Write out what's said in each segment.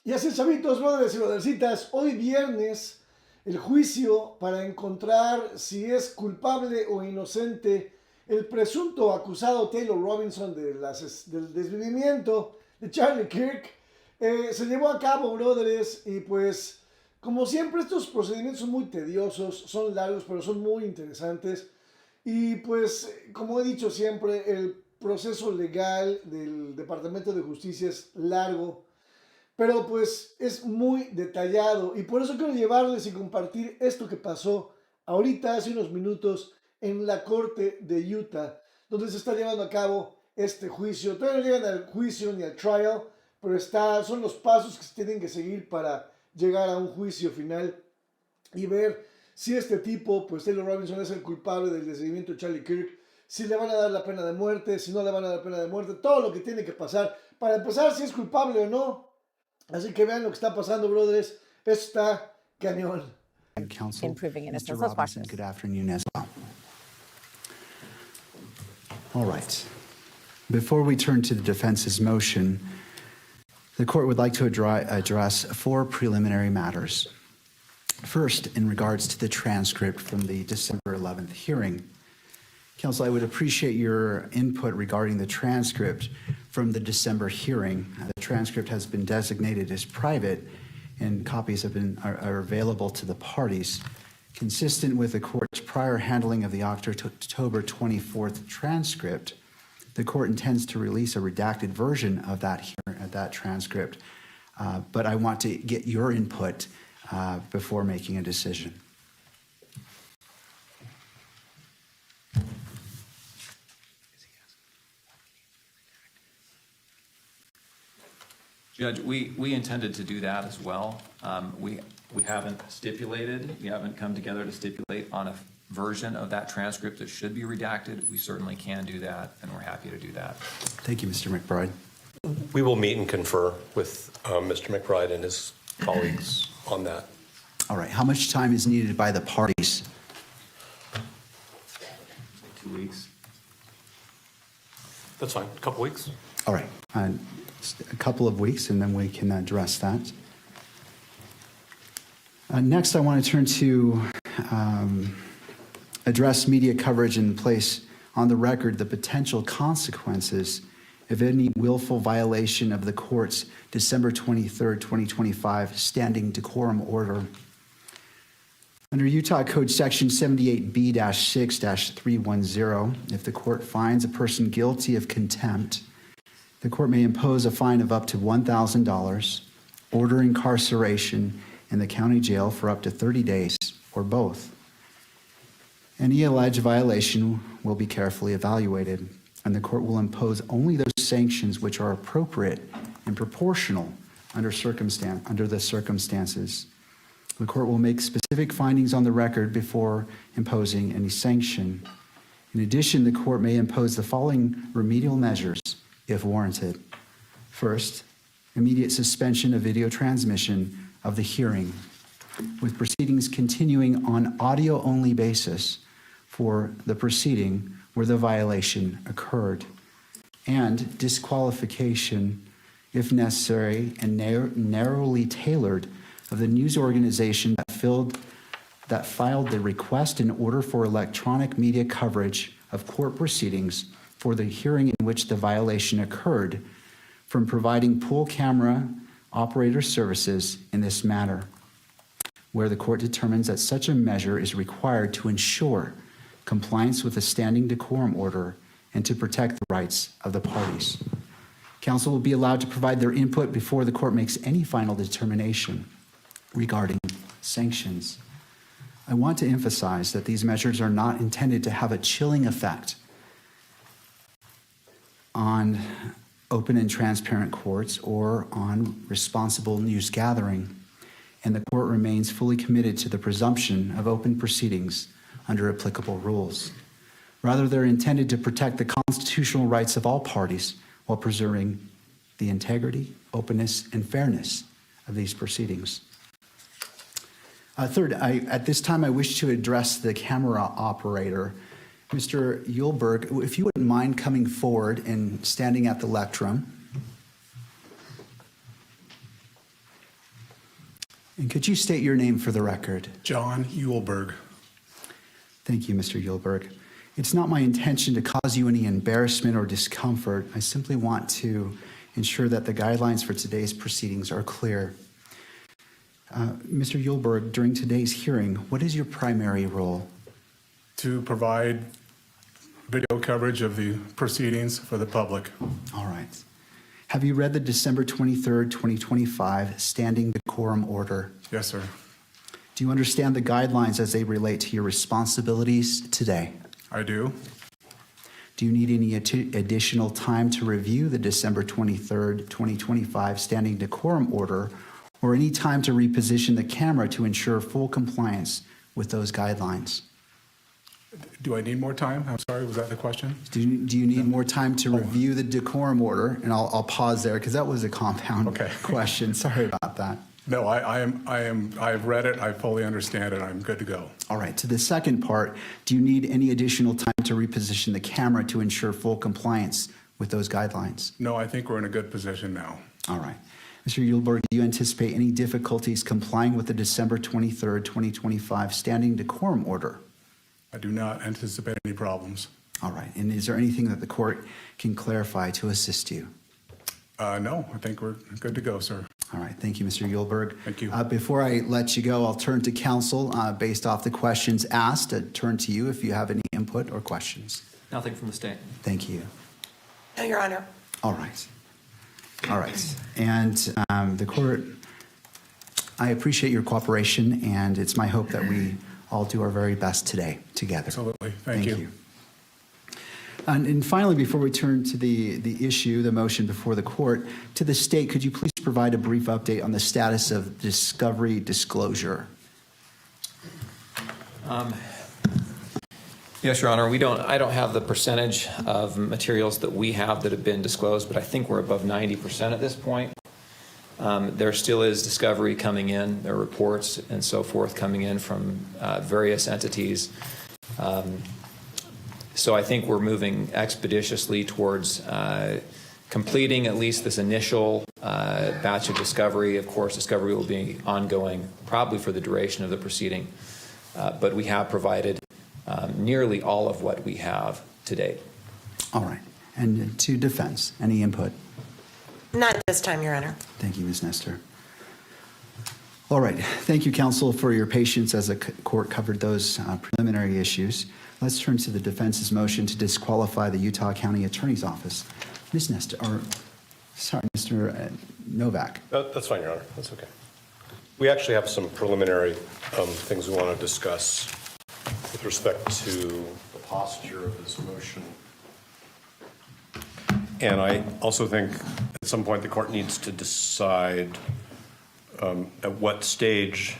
Y así, chavitos, brothers y brothercitas, hoy viernes, el juicio para encontrar si es culpable o inocente el presunto acusado Taylor Robinson del desvivimiento de Charlie Kirk se llevó a cabo, brothers, y pues, como siempre, estos procedimientos son muy tediosos, son largos, pero son muy interesantes. Y pues, como he dicho siempre, el proceso legal del Departamento de Justicia es largo, pero pues es muy detallado, y por eso quiero llevarles y compartir esto que pasó ahorita, hace unos minutos, en la Corte de Utah, donde se está llevando a cabo este juicio. Todavía no llegan al juicio ni al trial, pero son los pasos que se tienen que seguir para llegar a un juicio final y ver si este tipo, pues Taylor Robinson, es el culpable del desvivimiento de Charlie Kirk, si le van a dar la pena de muerte, si no le van a dar la pena de muerte, todo lo que tiene que pasar para empezar, si es culpable o no. Así que vean lo que está pasando, brothers. Esto está cañón. Counsel, Improving innocence. Mr. Let's watch Robinson, this. good afternoon as well. All right. Before we turn to the defense's motion, the court would like to address 4 preliminary matters. First, in regards to the transcript from the December 11th hearing. Counsel, I would appreciate your input regarding the transcript from the December hearing. The transcript has been designated as private, and copies are available to the parties. Consistent with the court's prior handling of the October 24th transcript, the court intends to release a redacted version of that transcript, but I want to get your input before making a decision. Judge, we intended to do that as well. We haven't stipulated, we haven't come together to stipulate on a version of that transcript that should be redacted. We certainly can do that, and we're happy to do that. Thank you, Mr. McBride. We will meet and confer with Mr. McBride and his colleagues on that. All right, how much time is needed by the parties? 2 weeks. That's fine, a couple weeks. All right, a couple of weeks, and then we can address that. Next, I want to turn to address media coverage and place on the record the potential consequences of any willful violation of the court's December 23rd, 2025 standing decorum order. Under Utah Code Section 78B-6-310, if the court finds a person guilty of contempt, the court may impose a fine of up to $1,000, order incarceration in the county jail for up to 30 days, or both. Any alleged violation will be carefully evaluated, and the court will impose only those sanctions which are appropriate and proportional under the circumstances. The court will make specific findings on the record before imposing any sanction. In addition, the court may impose the following remedial measures if warranted. First, immediate suspension of video transmission of the hearing, with proceedings continuing on audio-only basis for the proceeding where the violation occurred, and disqualification, if necessary and narrowly tailored, of the news organization that filed the request in order for electronic media coverage of court proceedings for the hearing in which the violation occurred from providing pool camera operator services in this matter, where the court determines that such a measure is required to ensure compliance with the standing decorum order and to protect the rights of the parties. Counsel will be allowed to provide their input before the court makes any final determination regarding sanctions. I want to emphasize that these measures are not intended to have a chilling effect on open and transparent courts or on responsible news gathering, and the court remains fully committed to the presumption of open proceedings under applicable rules. Rather, they're intended to protect the constitutional rights of all parties while preserving the integrity, openness, and fairness of these proceedings. Third, at this time, I wish to address the camera operator. Mr. Yulberg, if you wouldn't mind coming forward and standing at the lectern. And could you state your name for the record? John Uhlberg. Thank you, Mr. Uhlberg. It's not my intention to cause you any embarrassment or discomfort. I simply want to ensure that the guidelines for today's proceedings are clear. Mr. Uhlberg, during today's hearing, what is your primary role? To provide video coverage of the proceedings for the public. All right. Have you read the December 23rd, 2025 Standing Decorum Order? Yes, sir. Do you understand the guidelines as they relate to your responsibilities today? I do. Do you need any additional time to review the December 23rd, 2025 Standing Decorum Order, or any time to reposition the camera to ensure full compliance with those guidelines? Do I need more time? I'm sorry, was that the question? Do you need more time to review the decorum order? And I'll pause there because that was a compound question. Sorry about that. No, I've read it, I fully understand it, I'm good to go. All right, to the second part, do you need any additional time to reposition the camera to ensure full compliance with those guidelines? No, I think we're in a good position now. All right. Mr. Uhlberg, do you anticipate any difficulties complying with the December 23rd, 2025 Standing Decorum Order? I do not anticipate any problems. All right, and is there anything that the court can clarify to assist you? No, I think we're good to go, sir. All right, thank you, Mr. Uhlberg. Thank you. Before I let you go, I'll turn to counsel based off the questions asked. Turn to you if you have any input or questions. Nothing from the state. Thank you. No, Your Honor. All right. All right. And the court, I appreciate your cooperation, and it's my hope that we all do our very best today together. Absolutely. Thank you. And finally, before we turn to the issue, the motion before the court, to the state, could you please provide a brief update on the status of discovery disclosure? Yes, Your Honor. I don't have the percentage of materials that we have that have been disclosed, but I think we're above 90% at this point. There still is discovery coming in. There are reports and so forth coming in from various entities. So I think we're moving expeditiously towards completing at least this initial batch of discovery. Of course, discovery will be ongoing probably for the duration of the proceeding, but we have provided nearly all of what we have to date. All right. And to defense, any input? Not at this time, Your Honor. Thank you, Ms. Nestor. All right. Thank you, counsel, for your patience as the court covered those preliminary issues. Let's turn to the defense's motion to disqualify the Utah County Attorney's Office. Ms. Nestor, or sorry, Mr. Novak. That's fine, Your Honor. That's okay. We actually have some preliminary things we want to discuss with respect to the posture of this motion. And I also think at some point the court needs to decide at what stage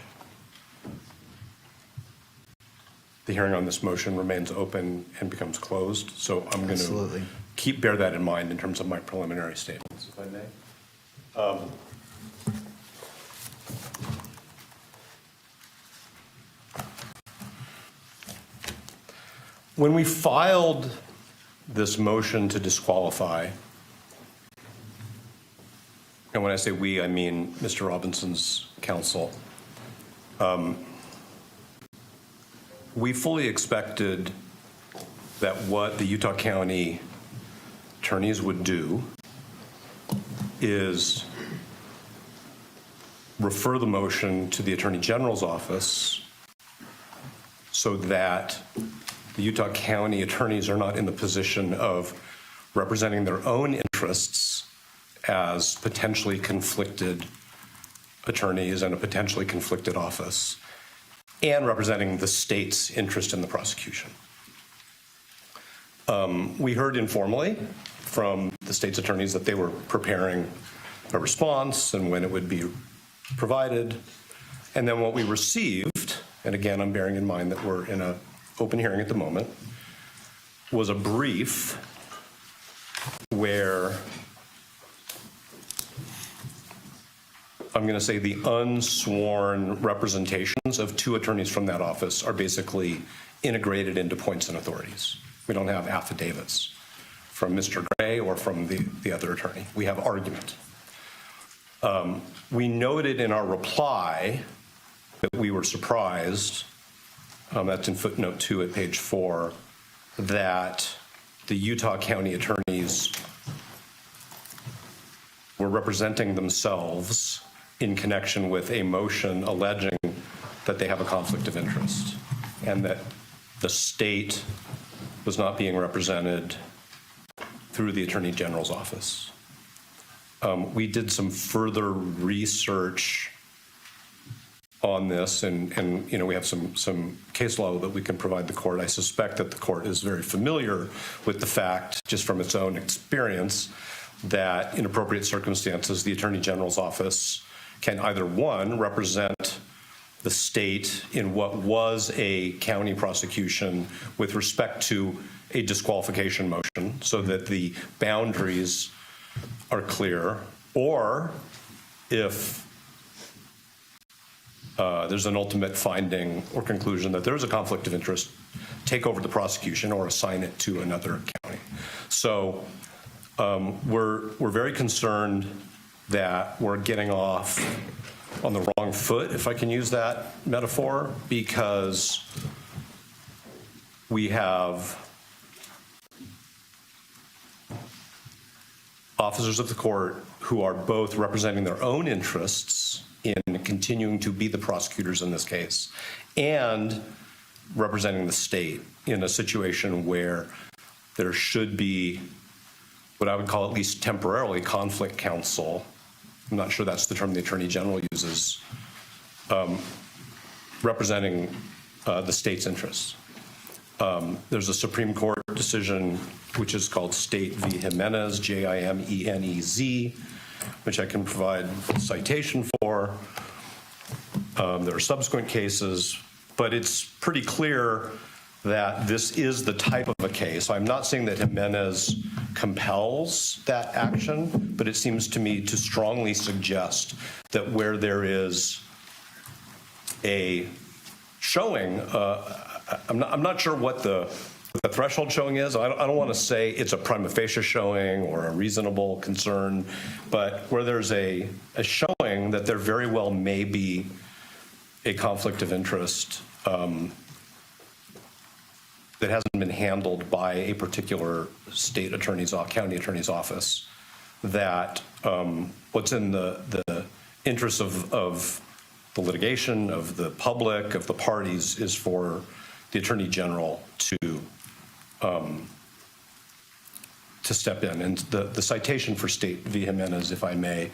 the hearing on this motion remains open and becomes closed. So I'm going to bear that in mind in terms of my preliminary statements, if I may. When we filed this motion to disqualify, and when I say we, I mean Mr. Robinson's counsel, we fully expected that what the Utah County attorneys would do is refer the motion to the Attorney General's office so that the Utah County attorneys are not in the position of representing their own interests as potentially conflicted attorneys in a potentially conflicted office and representing the state's interest in the prosecution. We heard informally from the state's attorneys that they were preparing a response and when it would be provided. And then what we received, and again, I'm bearing in mind that we're in an open hearing at the moment, was a brief where I'm going to say the unsworn representations of two attorneys from that office are basically integrated into points and authorities. We don't have affidavits from Mr. Gray or from the other attorney. We have argument. We noted in our reply that we were surprised, that's in footnote 2 at page 4, that the Utah County attorneys were representing themselves in connection with a motion alleging that they have a conflict of interest and that the state was not being represented through the Attorney General's office. We did some further research on this, and you know, we have some case law that we can provide the court. I suspect that the court is very familiar with the fact, just from its own experience, that in appropriate circumstances, the Attorney General's office can either, one, represent the state in what was a county prosecution with respect to a disqualification motion so that the boundaries are clear, or if there's an ultimate finding or conclusion that there's a conflict of interest, take over the prosecution or assign it to another county. So we're very concerned that we're getting off on the wrong foot, if I can use that metaphor, because we have officers of the court who are both representing their own interests in continuing to be the prosecutors in this case and representing the state in a situation where there should be what I would call, at least temporarily, conflict counsel. I'm not sure that's the term the Attorney General uses, representing the state's interests. There's a Supreme Court decision which is called State v. Jimenez, Jimenez, which I can provide a citation for. There are subsequent cases, but it's pretty clear that this is the type of a case. I'm not saying that Jimenez compels that action, but it seems to me to strongly suggest that where there is a showing, I'm not sure what the threshold showing is. I don't want to say it's a prima facie showing or a reasonable concern, but where there's a showing that there very well may be a conflict of interest that hasn't been handled by a particular state attorney's, county attorney's office, that what's in the interest of the litigation, of the public, of the parties, is for the Attorney General to step in. And the citation for State v. Jimenez, if I may,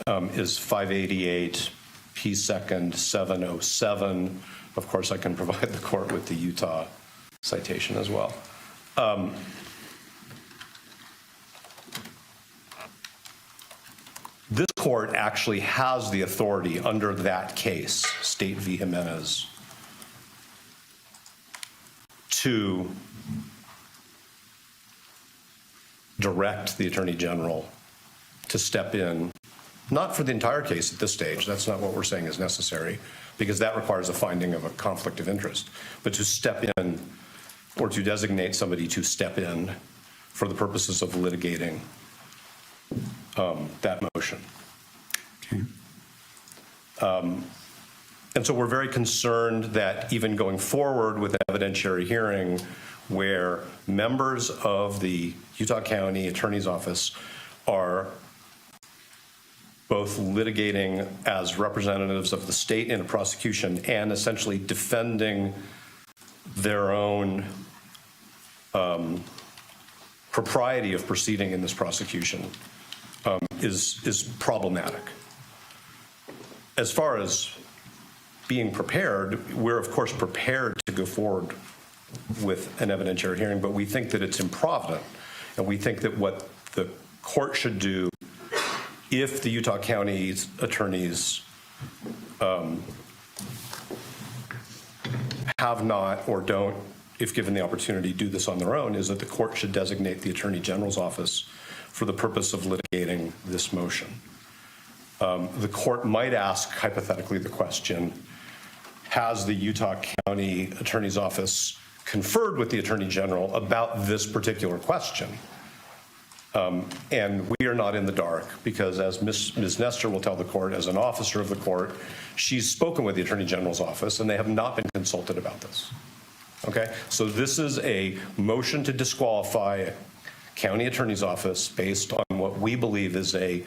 is 588 P. 2nd 707. Of course, I can provide the court with the Utah citation as well. This court actually has the authority under that case, State v. Jimenez, to direct the Attorney General to step in, not for the entire case at this stage, that's not what we're saying is necessary, because that requires a finding of a conflict of interest, but to step in or to designate somebody to step in for the purposes of litigating that motion. Okay. And so we're very concerned that even going forward with an evidentiary hearing where members of the Utah County Attorney's Office are both litigating as representatives of the state in a prosecution and essentially defending their own propriety of proceeding in this prosecution is problematic. As far as being prepared, we're of course prepared to go forward with an evidentiary hearing, but we think that it's improvident, and we think that what the court should do, if the Utah County attorneys have not or don't, if given the opportunity, do this on their own, is that the court should designate the Attorney General's office for the purpose of litigating this motion. The court might ask, hypothetically, the question, has the Utah County Attorney's Office conferred with the Attorney General about this particular question? And we are not in the dark because, as Ms. Nestor will tell the court, as an officer of the court, she's spoken with the Attorney General's office and they have not been consulted about this. Okay? So this is a motion to disqualify a county attorney's office based on what we believe is a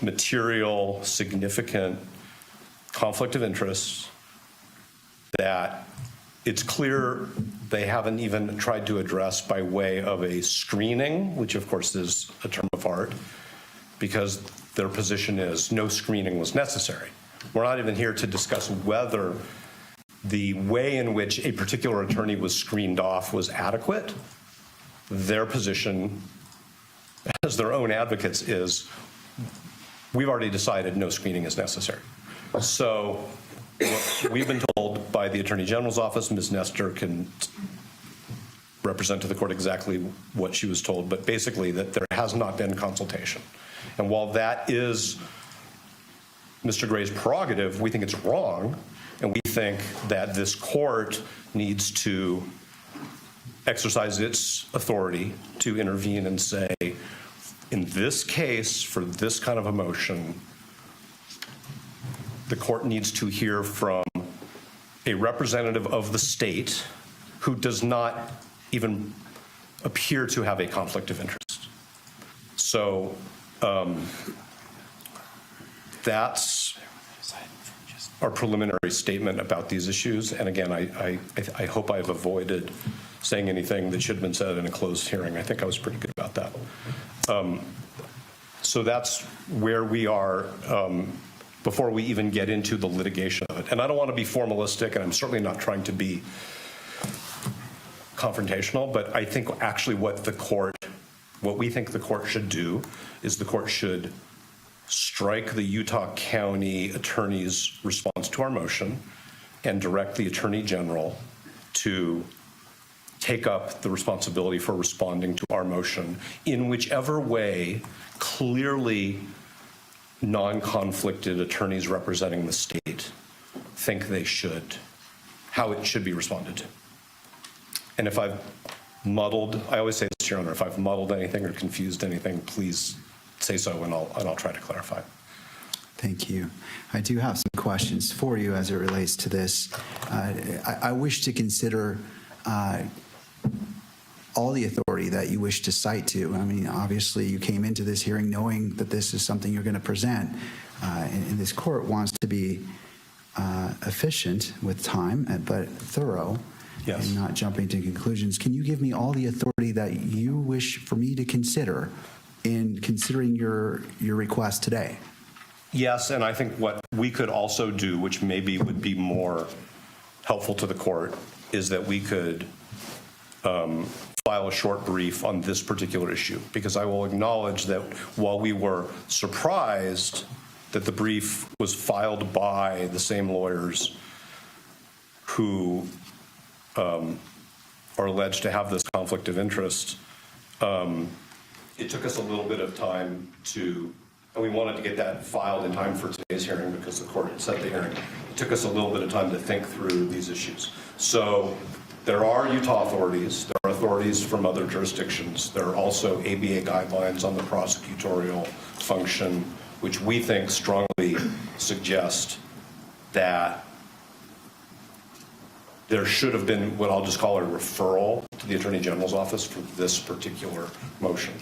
material, significant conflict of interest that it's clear they haven't even tried to address by way of a screening, which of course is a term of art, because their position is no screening was necessary. We're not even here to discuss whether the way in which a particular attorney was screened off was adequate. Their position, as their own advocates, is we've already decided no screening is necessary. So we've been told by the Attorney General's office, Ms. Nestor can represent to the court exactly what she was told, but basically that there has not been consultation. And while that is Mr. Gray's prerogative, we think it's wrong, and we think that this court needs to exercise its authority to intervene and say, in this case, for this kind of a motion, the court needs to hear from a representative of the state who does not even appear to have a conflict of interest. So that's our preliminary statement about these issues. And again, I hope I've avoided saying anything that should have been said in a closed hearing. I think I was pretty good about that. So that's where we are before we even get into the litigation of it. And I don't want to be formalistic, and I'm certainly not trying to be confrontational, but I think actually what we think the court should do is the court should strike the Utah County Attorney's response to our motion and direct the Attorney General to take up the responsibility for responding to our motion in whichever way clearly non-conflicted attorneys representing the state think they should, how it should be responded to. And if I've muddled, I always say this, Your Honor, if I've muddled anything or confused anything, please say so and I'll try to clarify. Thank you. I do have some questions for you as it relates to this. I wish to consider all the authority that you wish to cite to. I mean, obviously, you came into this hearing knowing that this is something you're going to present, and this court wants to be efficient with time, but thorough. Yes. And not jumping to conclusions. Can you give me all the authority that you wish for me to consider in considering your request today? Yes, and I think what we could also do, which maybe would be more helpful to the court, is that we could file a short brief on this particular issue, because I will acknowledge that while we were surprised that the brief was filed by the same lawyers who are alleged to have this conflict of interest, it took us a little bit of time and we wanted to get that filed in time for today's hearing because the court had set the hearing. It took us a little bit of time to think through these issues. So there are Utah authorities, there are authorities from other jurisdictions, there are also ABA guidelines on the prosecutorial function, which we think strongly suggest that there should have been what I'll just call a referral to the Attorney General's office for this particular motion.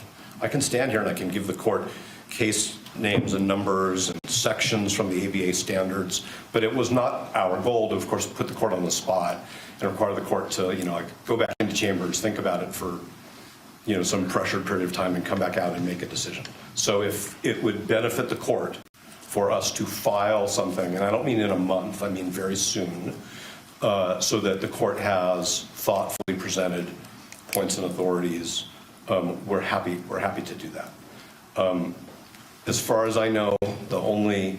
I can stand here and I can give the court case names and numbers and sections from the ABA standards, but it was not our goal to, of course, put the court on the spot and require the court to, like, go back into chambers, think about it for, some pressured period of time and come back out and make a decision. So if it would benefit the court for us to file something, and I don't mean in a month, I mean very soon, so that the court has thoughtfully presented points and authorities, we're happy to do that. As far as I know, the only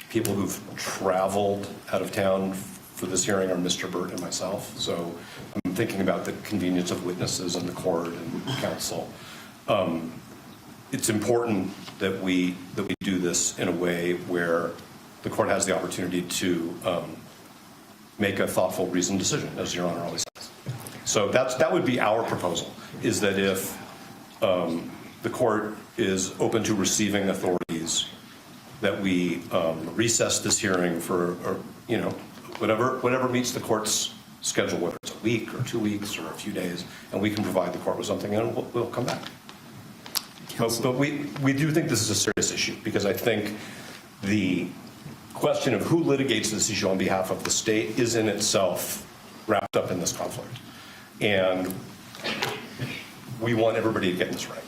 people who've traveled out of town for this hearing are Mr. Burt and myself. So I'm thinking about the convenience of witnesses in the court and counsel. It's important that we do this in a way where the court has the opportunity to make a thoughtful, reasoned decision, as Your Honor always says. So that would be our proposal, is that if the court is open to receiving authorities that we recess this hearing for, or, you know, whatever meets the court's schedule, whether it's a week or 2 weeks or a few days, and we can provide the court with something, and we'll come back. But we do think this is a serious issue, because I think the question of who litigates this issue on behalf of the state is in itself wrapped up in this conflict. And we want everybody to get this right.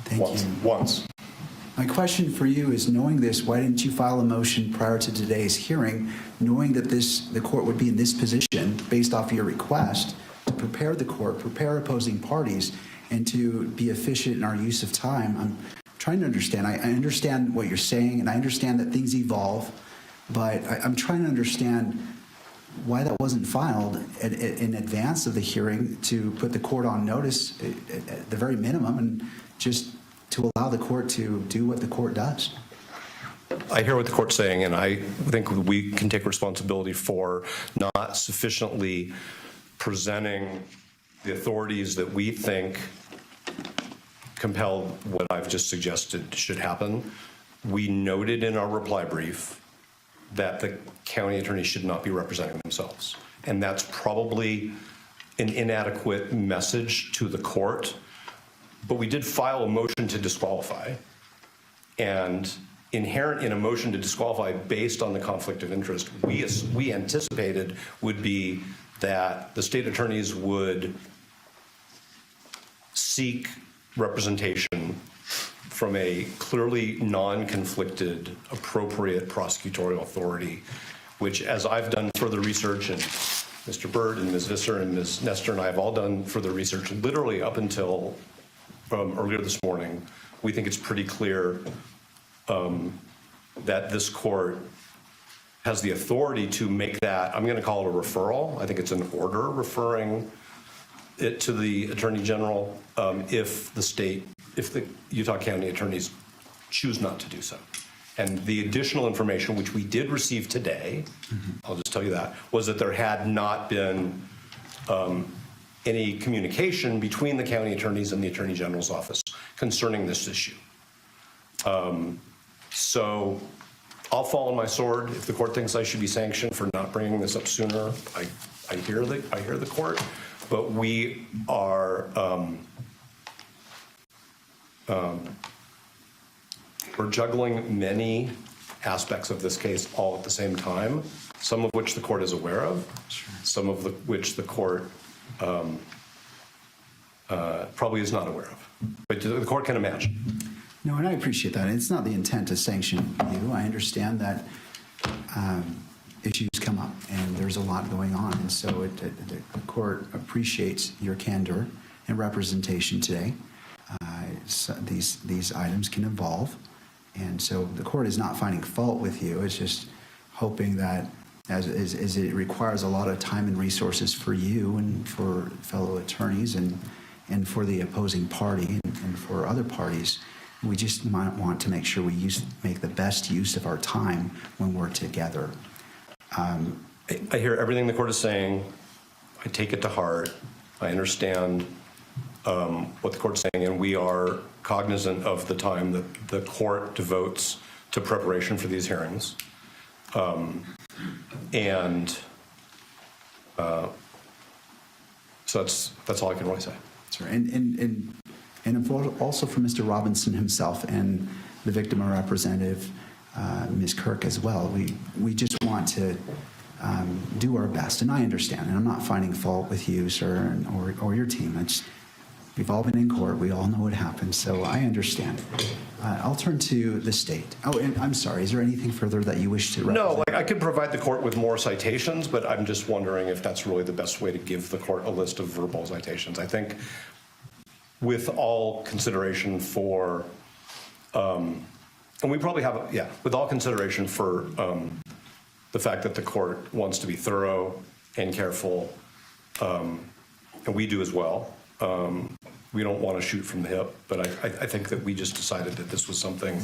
Thank you. Once. My question for you is, knowing this, why didn't you file a motion prior to today's hearing, knowing that the court would be in this position based off your request to prepare the court, prepare opposing parties, and to be efficient in our use of time? I'm trying to understand. I understand what you're saying, and I understand that things evolve, but I'm trying to understand why that wasn't filed in advance of the hearing to put the court on notice at the very minimum, and just to allow the court to do what the court does. I hear what the court's saying, and I think we can take responsibility for not sufficiently presenting the authorities that we think compel what I've just suggested should happen. We noted in our reply brief that the county attorney should not be representing themselves. And that's probably an inadequate message to the court. But we did file a motion to disqualify. And inherent in a motion to disqualify based on the conflict of interest, we anticipated would be that the state attorneys would seek representation from a clearly non-conflicted, appropriate prosecutorial authority, which, as I've done further research, and Mr. Bird and Ms. Visser and Ms. Nestor and I have all done further research, literally up until earlier this morning, we think it's pretty clear that this court has the authority to make that, I'm going to call it a referral. I think it's an order referring it to the Attorney General if the Utah County attorneys choose not to do so. And the additional information, which we did receive today, I'll just tell you that, was that there had not been any communication between the county attorneys and the Attorney General's office concerning this issue. So I'll fall on my sword. If the court thinks I should be sanctioned for not bringing this up sooner, I hear the court, but we are we're juggling many aspects of this case all at the same time, some of which the court is aware of, some of which the court probably is not aware of, but the court can imagine. No, and I appreciate that. It's not the intent to sanction you. I understand that issues come up, and there's a lot going on, and so the court appreciates your candor and representation today. So these items can evolve, and so the court is not finding fault with you. It's just hoping that, as it requires a lot of time and resources for you and for fellow attorneys and for the opposing party and for other parties, we just might want to make sure we make the best use of our time when we're together. I hear everything the court is saying. I take it to heart. I understand what the court's saying, and we are cognizant of the time that the court devotes to preparation for these hearings. So that's all I can really say. Sure. And also for Mr. Robinson himself and the victim representative, Ms. Kirk, as well. We just want to do our best, and I understand, and I'm not finding fault with you, sir, or your team. We've all been in court. We all know what happened, so I understand. I'll turn to the state. Oh, and I'm sorry. Is there anything further that you wish to represent? No, I could provide the court with more citations, but I'm just wondering if that's really the best way to give the court a list of verbal citations. I think with all consideration for, and we probably have, with all consideration for the fact that the court wants to be thorough and careful, and we do as well. We don't want to shoot from the hip, but I think that we just decided that this was something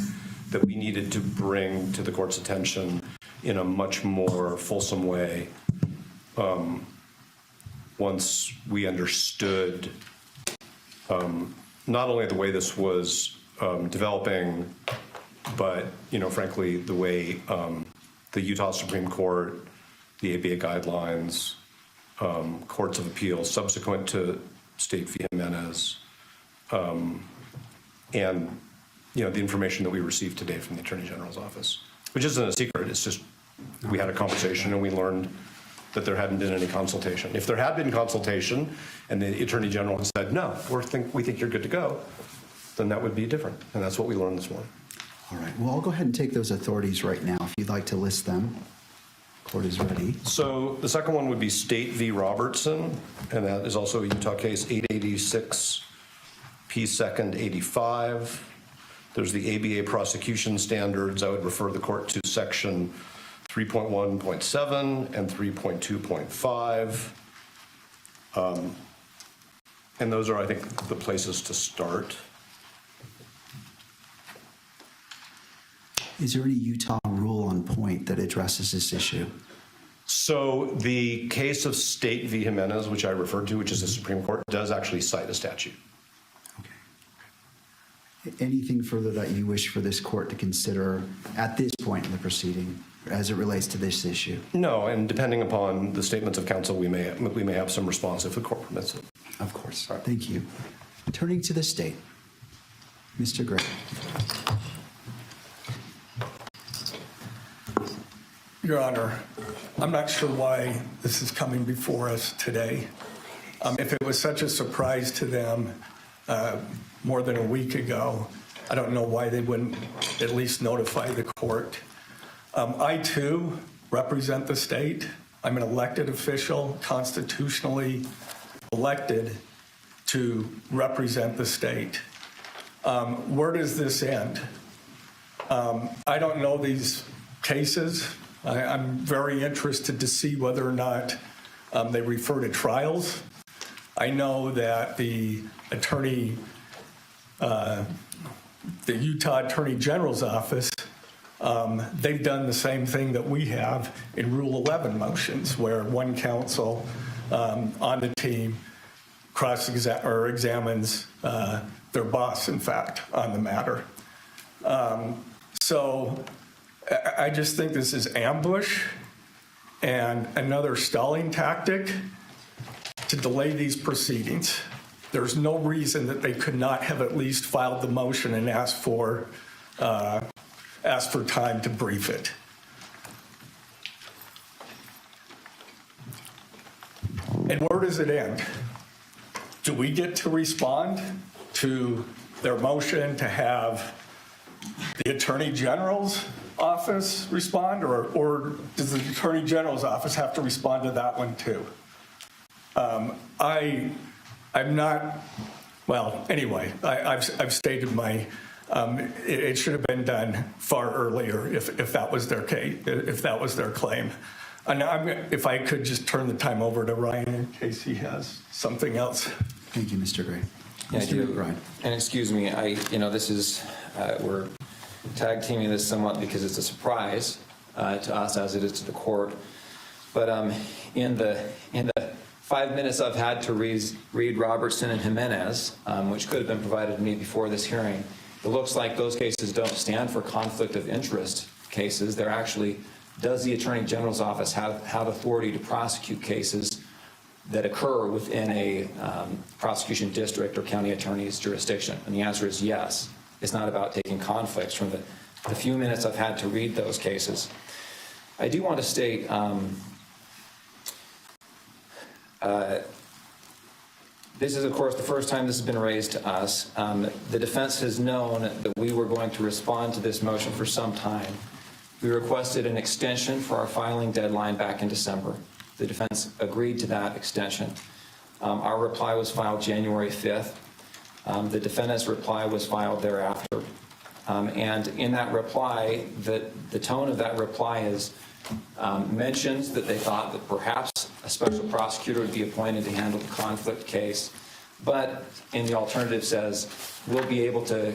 that we needed to bring to the court's attention in a much more fulsome way once we understood not only the way this was developing, but, frankly, the way the Utah Supreme Court, the ABA guidelines, courts of appeal subsequent to State v. Jimenez, and, the information that we received today from the Attorney General's office, which isn't a secret. It's just we had a conversation and we learned that there hadn't been any consultation. If there had been consultation and the Attorney General had said, no, we think you're good to go, then that would be different. And that's what we learned this morning. All right. Well, I'll go ahead and take those authorities right now if you'd like to list them. Court is ready. So the second one would be State v. Robertson, and that is also a Utah case, 886 P. 2nd 85. There's the ABA prosecution standards. I would refer the court to section 3.1.7 and 3.2.5. And those are, I think, the places to start. Is there any Utah rule on point that addresses this issue? So the case of State v. Jimenez, which I referred to, which is the Supreme Court, does actually cite a statute. Okay. Anything further that you wish for this court to consider at this point in the proceeding as it relates to this issue? No, and depending upon the statements of counsel, we may have some response if the court permits it. Of course. Thank you. Turning to the state, Mr. Gray. Your Honor, I'm not sure why this is coming before us today. If it was such a surprise to them more than a week ago, I don't know why they wouldn't at least notify the court. I, too, represent the state. I'm an elected official, constitutionally elected to represent the state. Where does this end? I don't know these cases. I'm very interested to see whether or not they refer to trials. I know that the Utah Attorney General's office, they've done the same thing that we have in Rule 11 motions, where one counsel on the team examines their boss, in fact, on the matter. So I just think this is ambush and another stalling tactic to delay these proceedings. There's no reason that they could not have at least filed the motion and asked for time to brief it. And where does it end? Do we get to respond to their motion to have the Attorney General's office respond, or does the Attorney General's office have to respond to that one too? I'm not, well, anyway, I've stated my, it should have been done far earlier if that was their case, if that was their claim. And if I could just turn the time over to Ryan in case he has something else. Thank you, Mr. Gray. Yeah, Mr. McBride. And excuse me, this is, we're tag teaming this somewhat because it's a surprise to us as it is to the court. But in the 5 minutes I've had to read Robertson and Jimenez, which could have been provided to me before this hearing, it looks like those cases don't stand for conflict of interest cases. They're actually, does the Attorney General's office have authority to prosecute cases that occur within a prosecution district or county attorney's jurisdiction? And the answer is yes. It's not about taking conflicts. From the few minutes I've had to read those cases, I do want to state this is, of course, the first time this has been raised to us. The defense has known that we were going to respond to this motion for some time. We requested an extension for our filing deadline back in December. The defense agreed to that extension. Our reply was filed January 5th. The defendant's reply was filed thereafter. And in that reply, the tone of that reply is mentions that they thought that perhaps a special prosecutor would be appointed to handle the conflict case, but in the alternative says we'll be able to,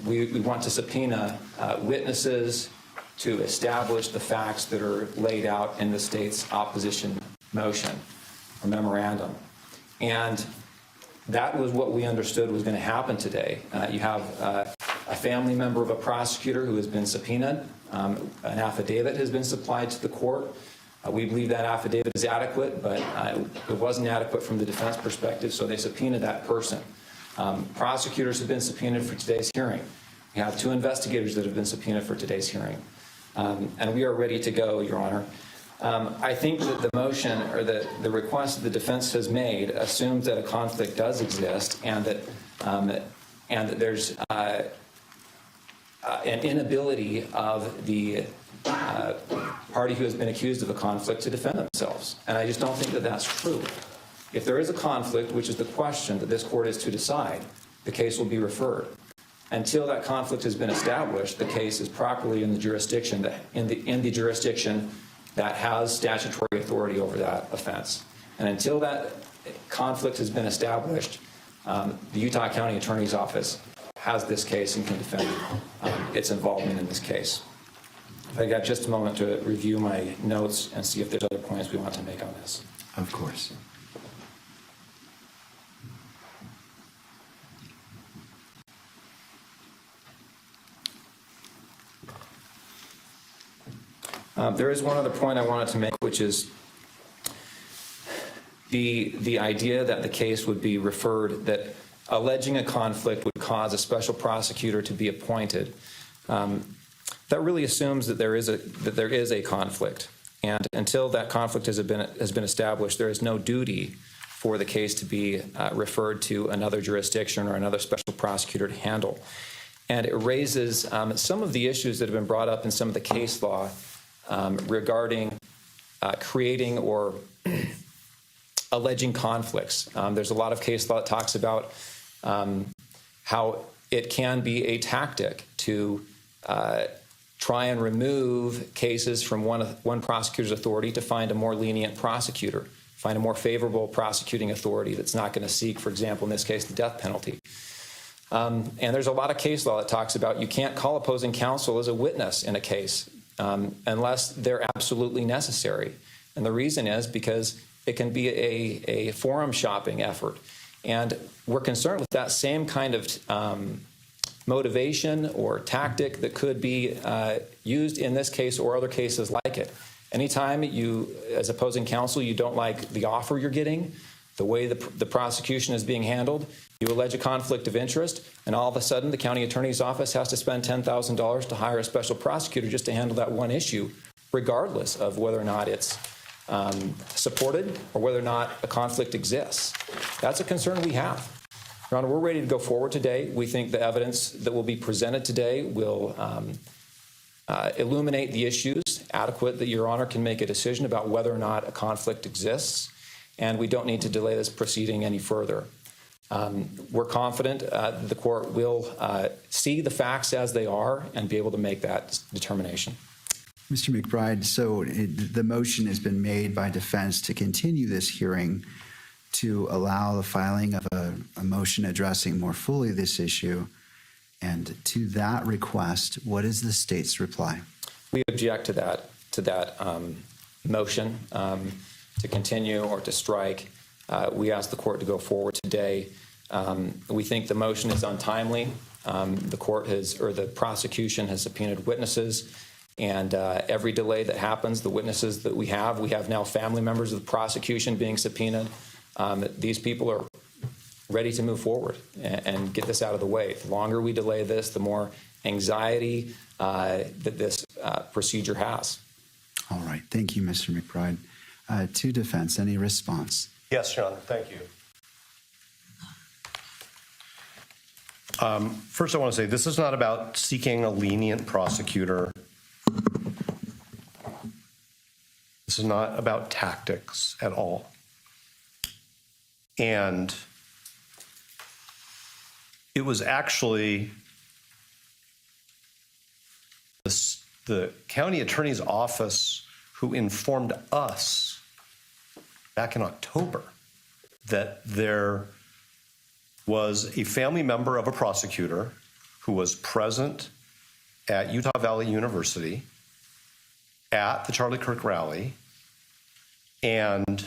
we want to subpoena witnesses to establish the facts that are laid out in the state's opposition motion or memorandum. And that was what we understood was going to happen today. You have a family member of a prosecutor who has been subpoenaed. An affidavit has been supplied to the court. We believe that affidavit is adequate, but it wasn't adequate from the defense perspective, so they subpoenaed that person. Prosecutors have been subpoenaed for today's hearing. We have 2 investigators that have been subpoenaed for today's hearing. And we are ready to go, Your Honor. I think that the motion or the request that the defense has made assumes that a conflict does exist and that there's an inability of the party who has been accused of a conflict to defend themselves. And I just don't think that that's true. If there is a conflict, which is the question that this court is to decide, the case will be referred. Until that conflict has been established, the case is properly in the jurisdiction that has statutory authority over that offense. And until that conflict has been established, the Utah County Attorney's Office has this case and can defend its involvement in this case. I got just a moment to review my notes and see if there's other points we want to make on this. Of course. There is one other point I wanted to make, which is the idea that the case would be referred, that alleging a conflict would cause a special prosecutor to be appointed. That really assumes that there is a conflict, and until that conflict has been established, there is no duty for the case to be referred to another jurisdiction or another special prosecutor to handle. And it raises some of the issues that have been brought up in some of the case law regarding creating or alleging conflicts. There's a lot of case law that talks about how it can be a tactic to try and remove cases from one prosecutor's authority to find a more lenient prosecutor, find a more favorable prosecuting authority that's not going to seek, for example, in this case, the death penalty. And there's a lot of case law that talks about you can't call opposing counsel as a witness in a case unless they're absolutely necessary. And the reason is because it can be a forum shopping effort. And we're concerned with that same kind of motivation or tactic that could be used in this case or other cases like it. Anytime you, as opposing counsel, you don't like the offer you're getting, the way the prosecution is being handled, you allege a conflict of interest, and all of a sudden the county attorney's office has to spend $10,000 to hire a special prosecutor just to handle that one issue, regardless of whether or not it's supported or whether or not a conflict exists. That's a concern we have. Your Honor, we're ready to go forward today. We think the evidence that will be presented today will illuminate the issues adequate that Your Honor can make a decision about whether or not a conflict exists, and we don't need to delay this proceeding any further. We're confident the court will see the facts as they are and be able to make that determination. Mr. McBride, so the motion has been made by defense to continue this hearing to allow the filing of a motion addressing more fully this issue. And to that request, what is the state's reply? We object to that motion to continue or to strike. We ask the court to go forward today. We think the motion is untimely. The prosecution has subpoenaed witnesses, and every delay that happens, the witnesses that we have now family members of the prosecution being subpoenaed. These people are ready to move forward and get this out of the way. The longer we delay this, the more anxiety that this procedure has. All right. Thank you, Mr. McBride. To defense, any response? Yes, Your Honor. Thank you. First, I want to say this is not about seeking a lenient prosecutor. This is not about tactics at all. And it was actually the county attorney's office who informed us back in October that there was a family member of a prosecutor who was present at Utah Valley University at the Charlie Kirk rally and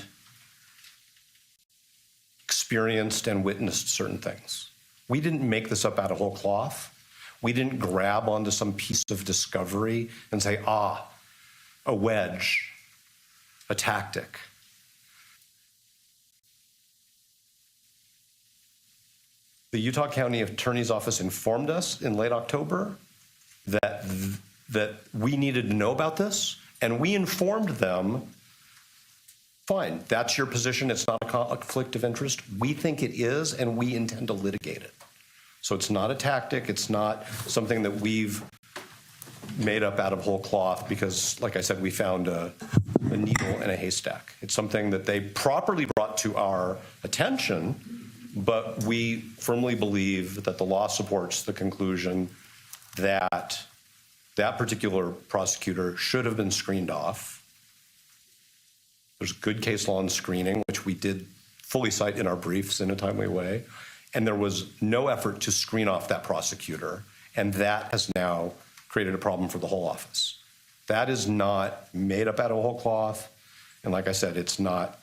experienced and witnessed certain things. We didn't make this up out of whole cloth. We didn't grab onto some piece of discovery and say, a wedge, a tactic. The Utah County Attorney's Office informed us in late October that we needed to know about this, and we informed them, fine, that's your position, it's not a conflict of interest. We think it is, and we intend to litigate it. So it's not a tactic, it's not something that we've made up out of whole cloth because, like I said, we found a needle in a haystack. It's something that they properly brought to our attention, but we firmly believe that the law supports the conclusion that that particular prosecutor should have been screened off. There's good case law on screening, which we did fully cite in our briefs in a timely way, and there was no effort to screen off that prosecutor, and that has now created a problem for the whole office. That is not made up out of whole cloth, and like I said, it's not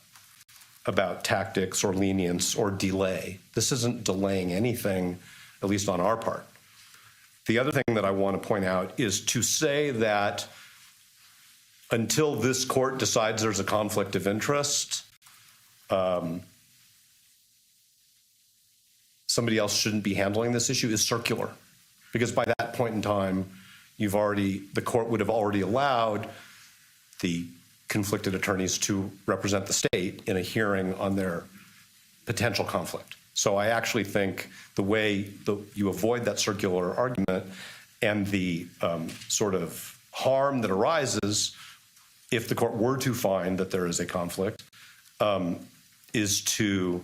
about tactics or lenience or delay. This isn't delaying anything, at least on our part. The other thing that I want to point out is to say that until this court decides there's a conflict of interest, somebody else shouldn't be handling this issue is circular. Because by that point in time, the court would have already allowed the conflicted attorneys to represent the state in a hearing on their potential conflict. So I actually think the way you avoid that circular argument and the sort of harm that arises if the court were to find that there is a conflict is to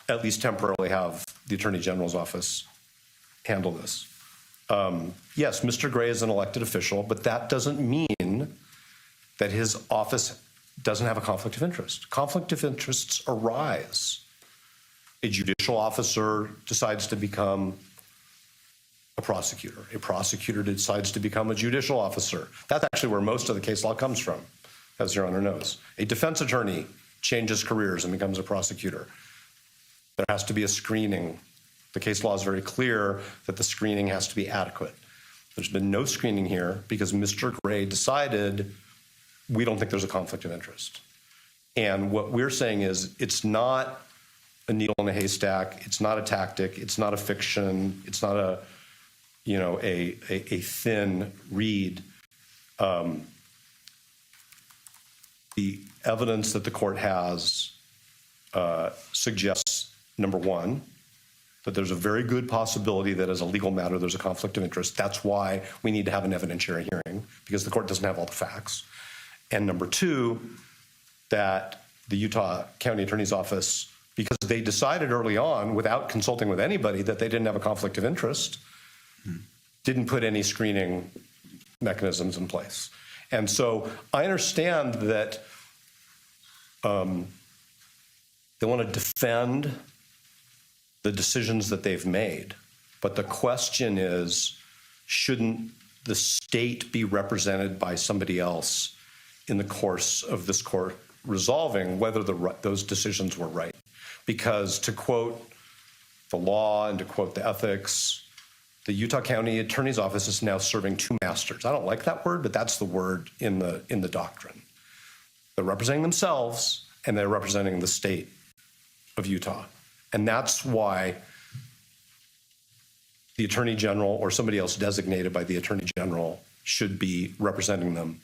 at least temporarily have the Attorney General's office handle this. Yes, Mr. Gray is an elected official, but that doesn't mean that his office doesn't have a conflict of interest. Conflict of interests arise. A judicial officer decides to become a prosecutor. A prosecutor decides to become a judicial officer. That's actually where most of the case law comes from, as Your Honor knows. A defense attorney changes careers and becomes a prosecutor. There has to be a screening. The case law is very clear that the screening has to be adequate. There's been no screening here because Mr. Gray decided we don't think there's a conflict of interest. And what we're saying is it's not a needle in a haystack. It's not a tactic. It's not a fiction. It's not a thin reed. The evidence that the court has suggests, number one, that there's a very good possibility that as a legal matter there's a conflict of interest. That's why we need to have an evidentiary hearing, because the court doesn't have all the facts. And number two, that the Utah County Attorney's Office, because they decided early on, without consulting with anybody, that they didn't have a conflict of interest, didn't put any screening mechanisms in place. And so I understand that they want to defend the decisions that they've made, but the question is, shouldn't the state be represented by somebody else in the course of this court resolving whether those decisions were right? Because to quote the law and to quote the ethics, the Utah County Attorney's Office is now serving two masters. I don't like that word, but that's the word in the doctrine. They're representing themselves and they're representing the state of Utah. And that's why the Attorney General or somebody else designated by the Attorney General should be representing them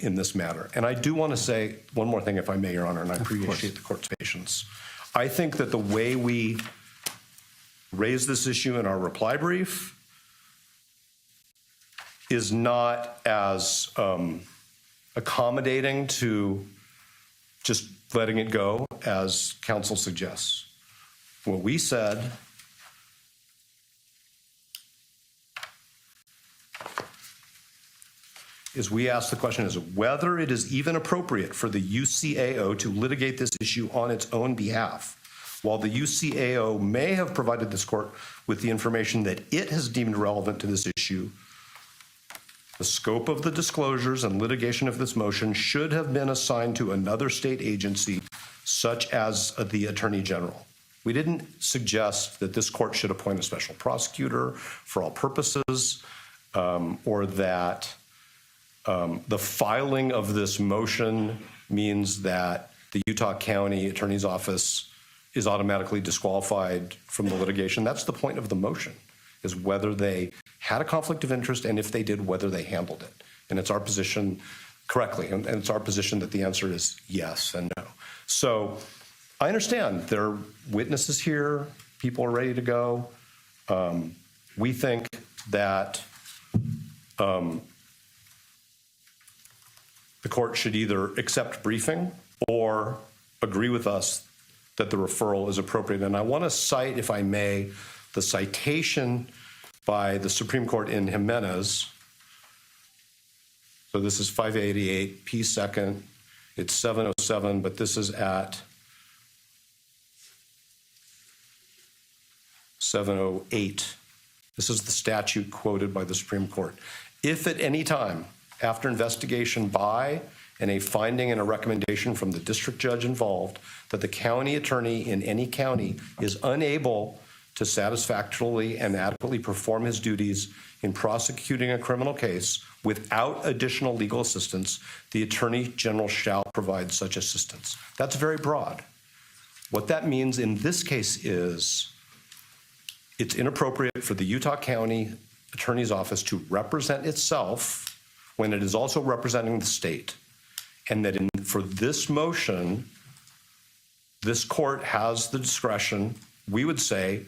in this matter. And I do want to say one more thing, if I may, Your Honor, and I appreciate the court's patience. I think that the way we raise this issue in our reply brief is not as accommodating to just letting it go as counsel suggests. What we said is we asked the question is whether it is even appropriate for the UCAO to litigate this issue on its own behalf. While the UCAO may have provided this court with the information that it has deemed relevant to this issue, The scope of the disclosures and litigation of this motion should have been assigned to another state agency, such as the Attorney General. We didn't suggest that this court should appoint a special prosecutor for all purposes, or that the filing of this motion means that the Utah County Attorney's Office is automatically disqualified from the litigation. That's the point of the motion, is whether they had a conflict of interest, and if they did, whether they handled it. And it's our position correctly, and it's our position that the answer is yes and no. So I understand there are witnesses here, people are ready to go. We think that the court should either accept briefing or agree with us that the referral is appropriate. And I want to cite, if I may, the citation by the Supreme Court in Jimenez. So this is 588 P. 2nd. It's 707, but this is at 708. This is the statute quoted by the Supreme Court. If at any time after investigation by and a finding and a recommendation from the district judge involved that the county attorney in any county is unable to satisfactorily and adequately perform his duties in prosecuting a criminal case without additional legal assistance, the Attorney General shall provide such assistance. That's very broad. What that means in this case is it's inappropriate for the Utah County Attorney's Office to represent itself when it is also representing the state. And that for this motion, this court has the discretion, we would say,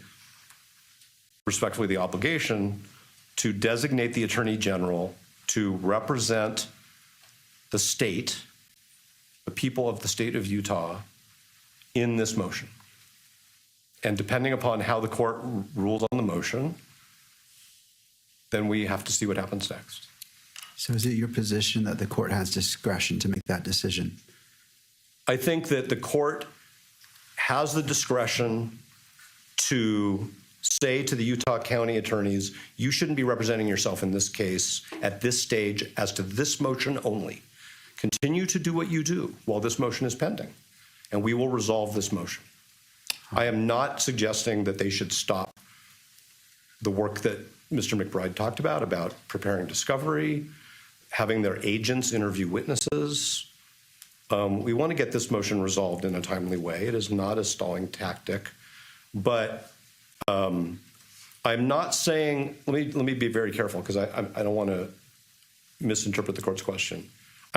respectfully, the obligation to designate the Attorney General to represent the state, the people of the state of Utah, in this motion. And depending upon how the court rules on the motion, then we have to see what happens next. So is it your position that the court has discretion to make that decision? I think that the court has the discretion to say to the Utah County attorneys, you shouldn't be representing yourself in this case at this stage as to this motion only. Continue to do what you do while this motion is pending, and we will resolve this motion. I am not suggesting that they should stop the work that Mr. McBride talked about preparing discovery, having their agents interview witnesses. We want to get this motion resolved in a timely way. It is not a stalling tactic, but I'm not saying, let me be very careful because I don't want to misinterpret the court's question.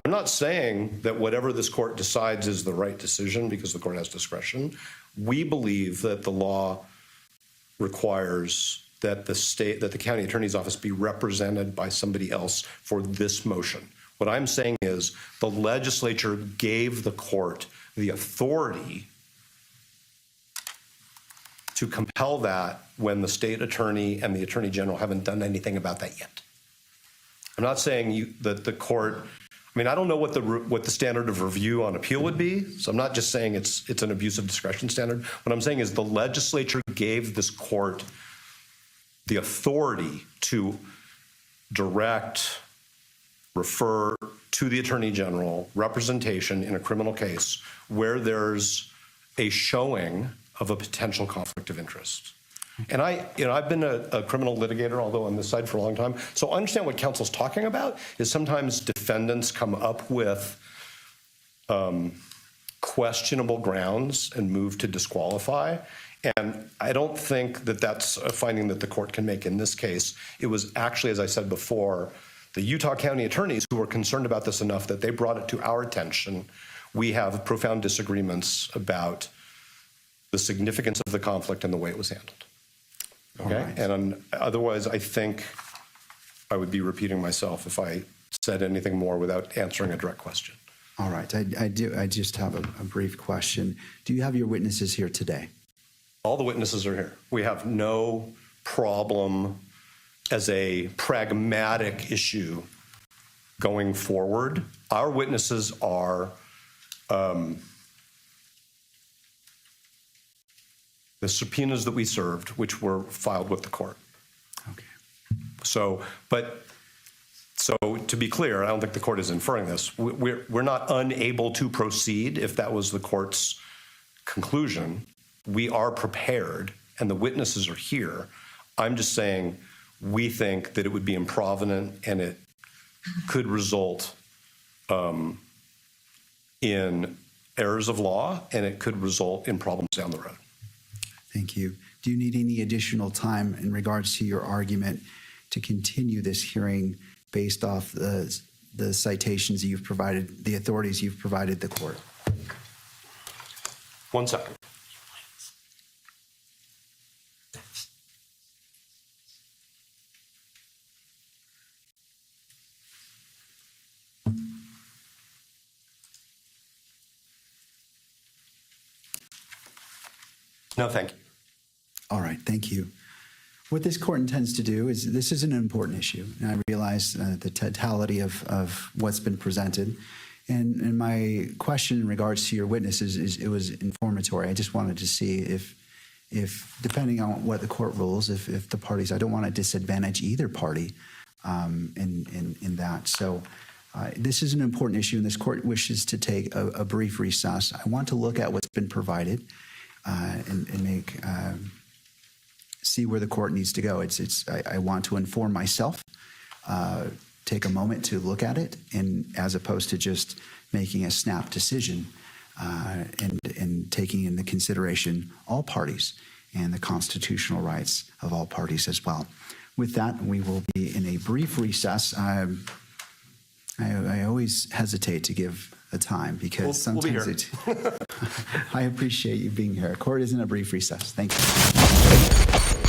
I'm not saying that whatever this court decides is the right decision because the court has discretion. We believe that the law requires that the county attorney's office be represented by somebody else for this motion. What I'm saying is the legislature gave the court the authority to compel that when the state attorney and the attorney general haven't done anything about that yet. I'm not saying that the court, I mean, I don't know what the standard of review on appeal would be, so I'm not just saying it's an abuse of discretion standard. What I'm saying is the legislature gave this court the authority to direct, refer to the attorney general representation in a criminal case where there's a showing of a potential conflict of interest. And I've been a criminal litigator, although on this side for a long time. So I understand what counsel's talking about is sometimes defendants come up with questionable grounds and move to disqualify. And I don't think that that's a finding that the court can make in this case. It was actually, as I said before, the Utah County attorneys who were concerned about this enough that they brought it to our attention. We have profound disagreements about the significance of the conflict and the way it was handled. Okay? Right. And otherwise, I think I would be repeating myself if I said anything more without answering a direct question. All right. I just have a brief question. Do you have your witnesses here today? All the witnesses are here. We have no problem as a pragmatic issue going forward. Our witnesses are the subpoenas that we served, which were filed with the court. Okay. So, but So to be clear, I don't think the court is inferring this. We're not unable to proceed if that was the court's conclusion. We are prepared, and the witnesses are here. I'm just saying we think that it would be improvident and it could result in errors of law, and it could result in problems down the road. Thank you. Do you need any additional time in regards to your argument to continue this hearing based off the citations that you've provided, the authorities you've provided the court? 1 second. No, thank you. All right, thank you. What this court intends to do is, this is an important issue, and I realize the totality of what's been presented. And my question in regards to your witnesses is, it was informatory. I just wanted to see if depending on what the court rules, if the parties, I don't want to disadvantage either party in that. So this is an important issue, and this court wishes to take a brief recess. I want to look at what's been provided and make see where the court needs to go. I want to inform myself, take a moment to look at it, and as opposed to just making a snap decision and taking into consideration all parties and the constitutional rights of all parties as well. With that, we will be in a brief recess. I always hesitate to give a time because sometimes we'll be here. I appreciate you being here. Court is in a brief recess. Thank you.